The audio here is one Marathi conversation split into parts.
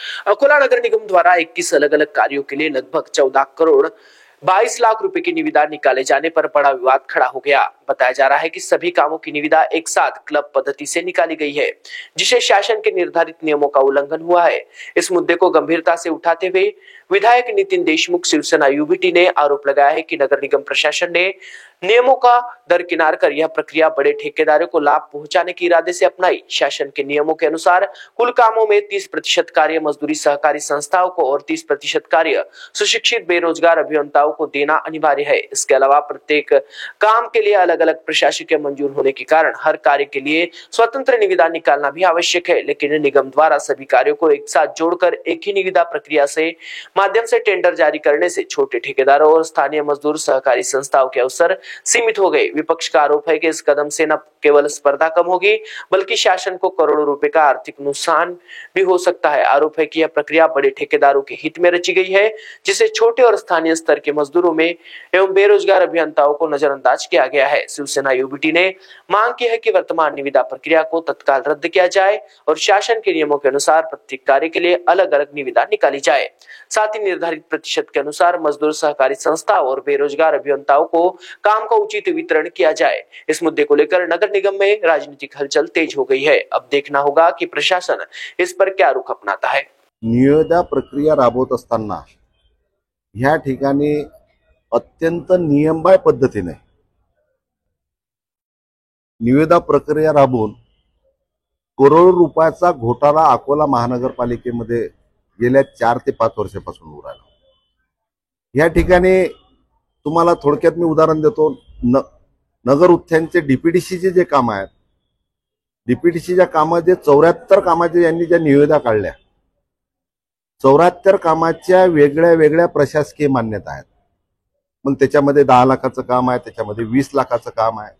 अकोला नगर निगम द्वारा 21 अलग अलग कार्यों के लिए लगभग 14 करोड़ 22 लाख रुपए की निविदा निकाले जाने पर बड़ा विवाद खड़ा हो गया। बताया जा रहा है कि सभी कामों की निविदा एक साथ क्लब पद्धति से निकाली गई है, जिसे शासन के निर्धारित नियमों का उल्लंघन हुआ है। इस मुद्दे को गंभीरता से उठाते हुए विधायक नितिन देशमुख शिवसेना यूबीटी ने आरोप लगाया है कि नगर निगम प्रशासन ने नियमों का दरकिनार कर यह प्रक्रिया बड़े ठेकेदारों को लाभ पहुंचाने के इरादे से अपनाई। शासन के नियमों के अनुसार कुल कामों में 30% कार्य मजदूरी सहकारी संस्थाओं को और 30% कार्य सुशिक्षित बेरोजगार अभियंताओं को देना अनिवार्य है। इसके अलावा प्रत्येक काम के लिए अलग अलग प्रशासकीय मंजूर होने के कारण हर कार्य के लिए स्वतंत्र निविदा निकालना भी आवश्यक है, लेकिन निगम द्वारा सभी कार्यों को एक साथ जोड़कर एक ही निविदा प्रक्रिया से माध्यम से टेंडर जारी करने से छोटे ठेकेदारों और स्थानीय मजदूर सहकारी संस्थाओं के अवसर सीमित हो गए। विपक्ष का आरोप है कि इस कदम से न केवल स्पर्धा कम होगी बल्कि शासन को करोड़ों रुपए का आर्थिक नुकसान भी हो सकता है। आरोप है कि यह प्रक्रिया बड़े ठेकेदारों के हित में रची गई है, जिसे छोटे और स्थानीय स्तर के मजदूरों में एवं बेरोजगार अभियंताओं को नजरअंदाज किया गया है। शिवसेना यूबीटी ने मांग की है कि वर्तमान निविदा प्रक्रिया को तत्काल रद्द किया जाए और शासन के नियमों के अनुसार प्रत्येक कार्य के लिए अलग अलग निविदा निकाली जाए। साथ ही निर्धारित प्रतिशत के अनुसार मजदूर सहकारी संस्था और बेरोजगार अभियंताओं को काम का उचित वितरण किया जाए। इस मुद्दे को लेकर नगर निगम में राजनीतिक हलचल तेज हो गई है। अब देखना होगा कि प्रशासन इस पर क्या रुख अपनाता है। निविदा प्रक्रिया राबवत असताना ह्या ठिकाणी अत्यंत नियमबाह्य पद्धतीने निविदा प्रक्रिया राबवून करोडो रुपयाचा घोटाळा अकोला महानगरपालिकेमध्ये गेल्या 4 ते 5 वर्षापासून होऊ राहिला। या ठिकाणी तुम्हाला थोडक्यात मी उदाहरण देतो। नगर उत्थानचे डीपीडीसीचे जे काम आहेत, डीपीडीसीच्या कामा जे 74 कामाचे यांनी ज्या निविदा काढल्या, 74 कामाच्या वेगळ्या वेगळ्या प्रशासकीय मान्यता आहेत। मग त्याच्यामध्ये 10 लाखाचं काम आहे, त्याच्यामध्ये 20 लाखाचं काम आहे,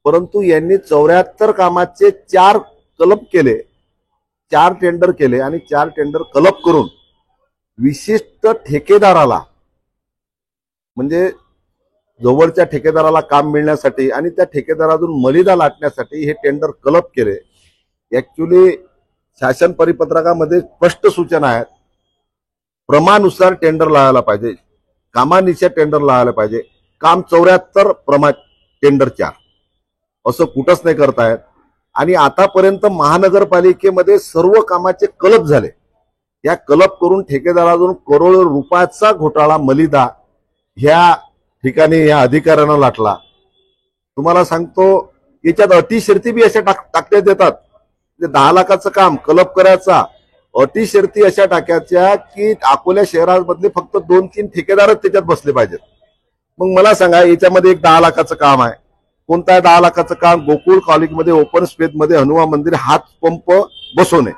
परंतु यांनी 74 कामाचे 4 कलप केले, 4 टेंडर केले आणि 4 टेंडर कलप करून विशिष्ट ठेकेदाराला म्हणजे जवळच्या ठेकेदाराला काम मिळण्यासाठी आणि त्या ठेकेदारातून मलिदा लाटण्यासाठी हे टेंडर कलप केले। ऍक्च्युअली शासन परिपत्रकामध्ये स्पष्ट सूचना आहेत, प्रमाणानुसार टेंडर लावायला पाहिजे, कामानिशा टेंडर लावायला पाहिजे। काम 74 प्रमाण टेंडर 4 असं कुठंच नाही करतायत। आणि आतापर्यंत महानगरपालिकेमध्ये सर्व कामाचे कलप झाले। या कलप करून ठेकेदारातून करोडो रुपयाचा घोटाळा मलिदा ह्या ठिकाणी या अधिकाऱ्यांना लाटला। तुम्हाला सांगतो याच्यात अटी शर्ती बी अशा टाकण्यात येतात। 10 लाखाचं काम कलप करायचा, अटी शर्ती अशा टाकायच्या की अकोला शहरामधले फक्त 2-3 ठेकेदारच त्याच्यात बसले पाहिजेत। मग मला सांगा याच्यामध्ये एक 10 लाखाचं काम आहे, कोणतं आहे 10 लाखाचं काम? गोकुळ कॉलेजमध्ये ओपन स्पेस मध्ये हनुमान मंदिर हात पंप बसवणे।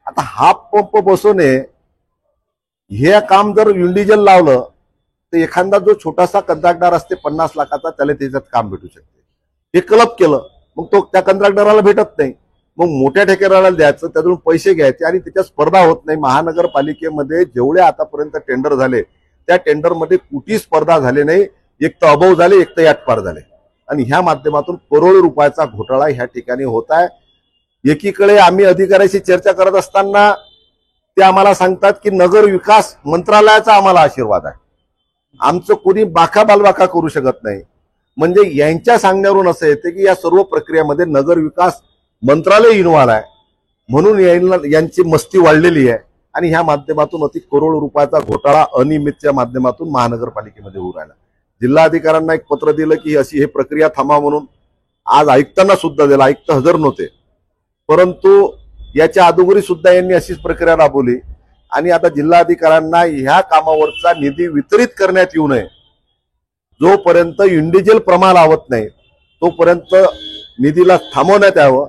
आता हात पंप बसवणे हे काम जर इंडिव्हिज्युअल लावलं तर एखादा जो छोटासा कंत्राटदार असते 50 लाखाचा त्याला त्याच्यात काम भेटू शकते। हे कलप केलं मग तो त्या कंत्राटदाराला भेटत नाही, मग मोठ्या ठेकेदाराला द्यायचं, त्यातून पैसे घ्यायचे आणि त्याच्यात स्पर्धा होत नाही। महानगरपालिकेमध्ये जेवढे आतापर्यंत टेंडर झाले त्या टेंडरमध्ये कुठेही स्पर्धा झाली नाही, एक तर अभाव झाले, एक तर याटपार झाले आणि ह्या माध्यमातून करोडो रुपयाचा घोटाळा ह्या ठिकाणी होत आहे। एकीकडे आम्ही अधिकाऱ्याशी चर्चा करत असताना ते आम्हाला सांगतात की नगर विकास मंत्रालयाचा आम्हाला आशीर्वाद आहे, आमचं कोणी बाका बालबाका करू शकत नाही। म्हणजे यांच्या सांगण्यावरून असं येते की या सर्व प्रक्रियेमध्ये नगर विकास मंत्रालय इन्व्हॉल्व आहे, म्हणून यांची मस्ती वाढलेली आहे आणि ह्या माध्यमातून अति करोड रुपयाचा घोटाळा अनियमितच्या माध्यमातून महानगरपालिकेमध्ये होऊ राहिला। जिल्हाधिकाऱ्यांना एक पत्र दिलं की अशी हे प्रक्रिया थांबा म्हणून, आज आयुक्तांना सुद्धा दिलं, आयुक्त हजर नव्हते, परंतु याच्या अगोदरी सुद्धा यांनी अशीच प्रक्रिया राबवली आणि आता जिल्हाधिकाऱ्यांना ह्या कामावरचा निधी वितरित करण्यात येऊ नये, जोपर्यंत इंडिव्हिज्युअल प्रमाण लावत नाही तोपर्यंत निधीला थांबवण्यात यावं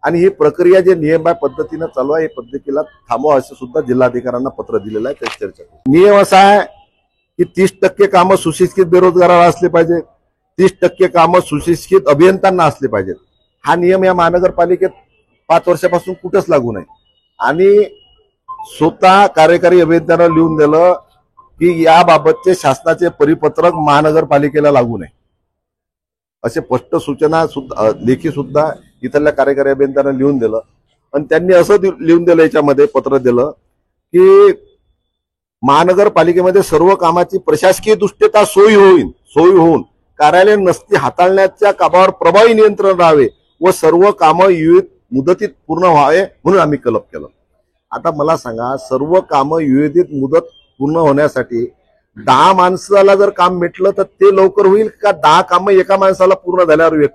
आणि ही प्रक्रिया जे नियमबाह्य पद्धतीने चालू आहे या पद्धतीला थांबवा असं सुद्धा जिल्हाधिकाऱ्यांना पत्र दिलेलं आहे। त्याची चर्चा नियम असा आहे की 30% कामं सुशिक्षित बेरोजगाराला असले पाहिजे, 30% कामं सुशिक्षित अभियंत्यांना असले पाहिजेत। हा नियम या महानगरपालिकेत 5 वर्षापासून कुठंच लागू नाही आणि स्वतः कार्यकारी अभियंत्यांना लिहून दिलं की याबाबतचे शासनाचे परिपत्रक महानगरपालिकेला लागू नये, असे स्पष्ट सूचना सुद्धा लेखी सुद्धा इथल्या कार्यकारी अभियंत्यांना लिहून दिलं आणि त्यांनी असं लिहून दिलं, याच्यामध्ये पत्र दिलं की महानगरपालिकेमध्ये सर्व कामाची प्रशासकीय दृष्ट्या सोयी होऊन कार्यालय नसती हाताळण्याच्या कामावर प्रभावी नियंत्रण राहावे व सर्व कामं विविध मुदतीत पूर्ण व्हावे म्हणून आम्ही कलप केलं. आता मला सांगा, सर्व कामं विविध मुदत पूर्ण होण्यासाठी 10 माणसाला जर काम भेटलं तर ते लवकर होईल का 10 कामं एका माणसाला पूर्ण झाल्यावर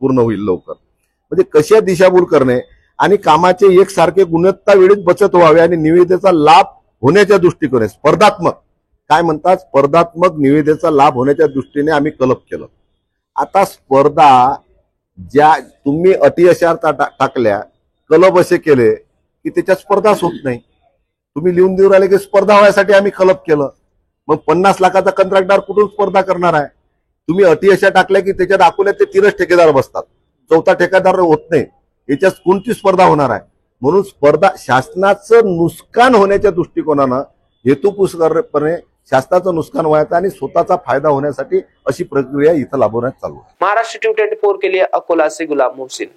पूर्ण होईल लवकर? म्हणजे कशा दिशाभूल करणे आणि कामाचे एकसारखे गुणवत्ता वेळेत बचत व्हावे आणि निविदेचा लाभ होण्याच्या दृष्टीकोने स्पर्धात्मक निविदेचा लाभ होण्याच्या दृष्टीने आम्ही कलप केलं. आता स्पर्धा ज्या तुम्ही अटी अशा टाकल्या, कलप असे केले की त्याच्यात स्पर्धाच होत नाही. तुम्ही लिहून देऊ राहिले की स्पर्धा व्हायसाठी आम्ही कलप केलं. मग 50 लाखाचा कंत्राटदार कुठून स्पर्धा करणार आहे? तुम्ही अटी अशा टाकल्या की त्याच्यात अकोल्यात ते 3च ठेकेदार बसतात, 4था ठेकेदार होत नाही. याच्यात कोणती स्पर्धा होणार आहे? म्हणून स्पर्धा शासनाचं नुकसान होण्याच्या दृष्टिकोनानं हेतुपुरस्सरपणे शासनाचं नुकसान व्हायचं आणि स्वतःचा फायदा होण्यासाठी अशी प्रक्रिया इथं राबवण्यात चालू आहे. महाराष्ट्र T24 के लिए अकोला से गुलाम मोहसिन.